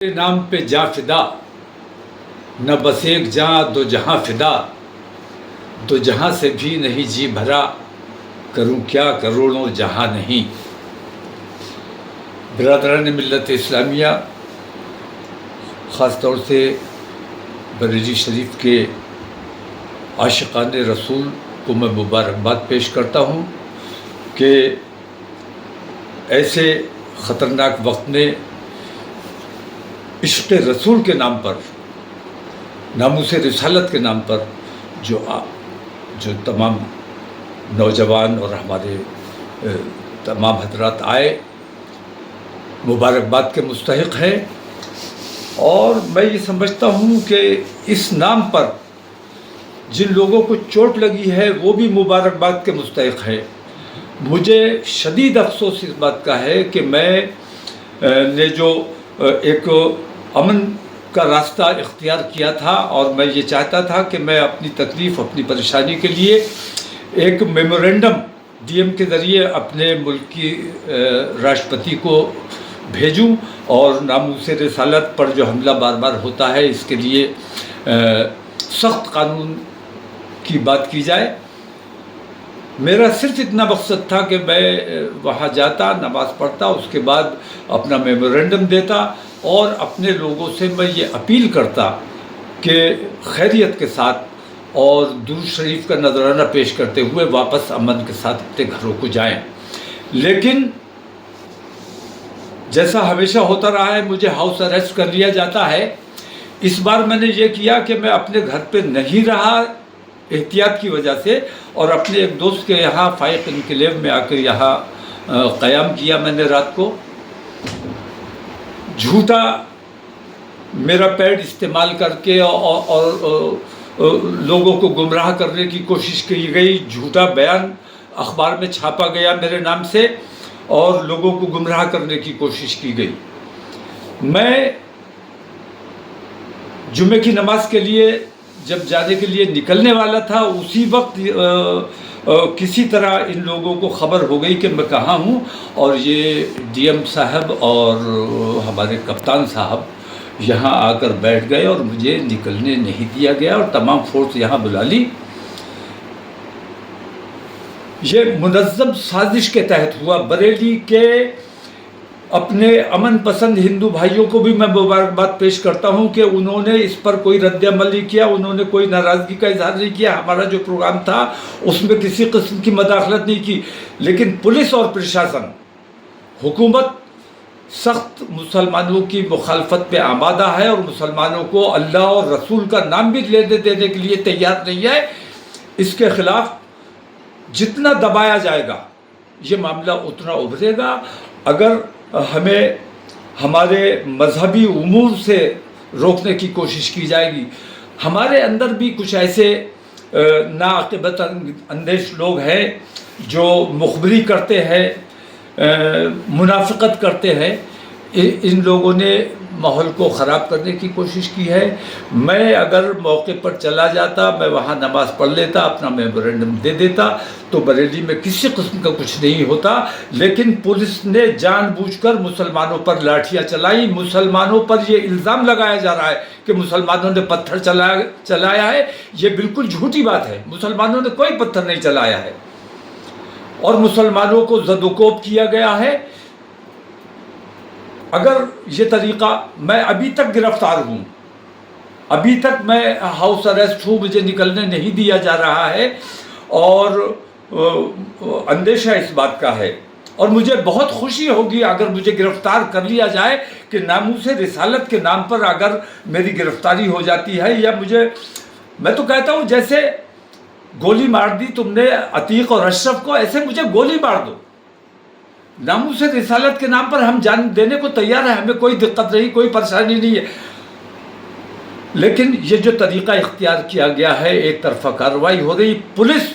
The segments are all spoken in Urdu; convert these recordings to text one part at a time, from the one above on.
تیرے نام پہ جاں فدا، نہ بس ایک جاں دو جہاں فدا، دو جہاں سے بھی نہیں جی بھرا، کروں کیا کروڑوں جہاں نہیں۔ برادران ملت اسلامیہ، خاص طور سے بریلی شریف کے عاشقان رسول کو میں مبارکباد پیش کرتا ہوں کہ ایسے خطرناک وقت میں عشق رسول کے نام پر، ناموس رسالت کے نام پر جو تمام نوجوان اور ہمارے تمام حضرات آئے، مبارکباد کے مستحق ہیں۔ اور میں یہ سمجھتا ہوں کہ اس نام پر جن لوگوں کو چوٹ لگی ہے وہ بھی مبارکباد کے مستحق ہیں۔ مجھے شدید افسوس اس بات کا ہے کہ میں نے جو ایک امن کا راستہ اختیار کیا تھا، اور میں یہ چاہتا تھا کہ میں اپنی تکلیف، اپنی پریشانی کے لیے ایک میمورنڈم ڈی ایم کے ذریعے اپنے ملک کی راشٹرپتی کو بھیجوں اور ناموس رسالت پر جو حملہ بار بار ہوتا ہے اس کے لیے سخت قانون کی بات کی جائے۔ میرا صرف اتنا مقصد تھا کہ میں وہاں جاتا، نماز پڑھتا، اس کے بعد اپنا میمورنڈم دیتا اور اپنے لوگوں سے میں یہ اپیل کرتا کہ خیریت کے ساتھ اور درود شریف کا نذرانہ پیش کرتے ہوئے واپس امن کے ساتھ اپنے گھروں کو جائیں۔ لیکن جیسا ہمیشہ ہوتا رہا ہے، مجھے ہاؤس اریسٹ کر لیا جاتا ہے۔ اس بار میں نے یہ کیا کہ میں اپنے گھر پہ نہیں رہا احتیاط کی وجہ سے، اور اپنے ایک دوست کے یہاں فائق انکلیو میں آ کر یہاں قیام کیا میں نے رات کو۔ جھوٹا میرا پیڈ استعمال کر کے اور لوگوں کو گمراہ کرنے کی کوشش کی گئی، جھوٹا بیان اخبار میں چھاپا گیا میرے نام سے اور لوگوں کو گمراہ کرنے کی کوشش کی گئی۔ میں جمعے کی نماز کے لیے جب جانے کے لیے نکلنے والا تھا، اسی وقت کسی طرح ان لوگوں کو خبر ہو گئی کہ میں کہاں ہوں، اور یہ ڈی ایم صاحب اور ہمارے کپتان صاحب یہاں آ کر بیٹھ گئے اور مجھے نکلنے نہیں دیا گیا، اور تمام فورس یہاں بلا لی۔ یہ منظم سازش کے تحت ہوا۔ بریلی کے اپنے امن پسند ہندو بھائیوں کو بھی میں مبارکباد پیش کرتا ہوں کہ انہوں نے اس پر کوئی رد عمل نہیں کیا، انہوں نے کوئی ناراضگی کا اظہار نہیں کیا۔ ہمارا جو پروگرام تھا اس میں کسی قسم کی مداخلت نہیں کی، لیکن پولیس اور پرشاسن، حکومت سخت مسلمانوں کی مخالفت پہ آمادہ ہے اور مسلمانوں کو اللہ اور رسول کا نام بھی لینے دینے کے لیے تیار نہیں ہے۔ اس کے خلاف جتنا دبایا جائے گا یہ معاملہ اتنا ابھرے گا۔ اگر ہمیں ہمارے مذہبی امور سے روکنے کی کوشش کی جائے گی، ہمارے اندر بھی کچھ ایسے ناعاقبت اندیش لوگ ہیں جو مخبری کرتے ہیں، منافقت کرتے ہیں، ان لوگوں نے ماحول کو خراب کرنے کی کوشش کی ہے۔ میں اگر موقع پر چلا جاتا، میں وہاں نماز پڑھ لیتا، اپنا میمورنڈم دے دیتا تو بریلی میں کسی قسم کا کچھ نہیں ہوتا۔ لیکن پولیس نے جان بوجھ کر مسلمانوں پر لاٹھیاں چلائی۔ مسلمانوں پر یہ الزام لگایا جا رہا ہے کہ مسلمانوں نے پتھر چلایا ہے۔ یہ بالکل جھوٹی بات ہے، مسلمانوں نے کوئی پتھر نہیں چلایا ہے، اور مسلمانوں کو زد و کوب کیا گیا ہے۔ اگر یہ طریقہ، میں ابھی تک گرفتار ہوں، ابھی تک میں ہاؤس اریسٹ ہوں، مجھے نکلنے نہیں دیا جا رہا ہے، اور اندیشہ اس بات کا ہے، اور مجھے بہت خوشی ہوگی اگر مجھے گرفتار کر لیا جائے کہ ناموس رسالت کے نام پر اگر میری گرفتاری ہو جاتی ہے، یا میں تو کہتا ہوں جیسے گولی مار دی تم نے عتیق اور اشرف کو، ایسے مجھے گولی مار دو۔ ناموس رسالت کے نام پر ہم جان دینے کو تیار ہیں، ہمیں کوئی دقت نہیں، کوئی پریشانی نہیں ہے۔ لیکن یہ جو طریقہ اختیار کیا گیا ہے، ایک طرفہ کارروائی ہو رہی، پولیس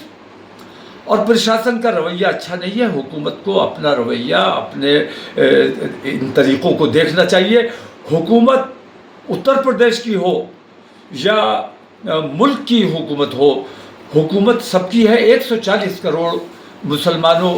اور پرشاسن کا رویہ اچھا نہیں ہے۔ حکومت کو اپنا رویہ، اپنے ان طریقوں کو دیکھنا چاہیے۔ حکومت اتر پردیش کی ہو یا ملک کی حکومت ہو، حکومت سب کی ہے۔ 140 کروڑ مسلمانوں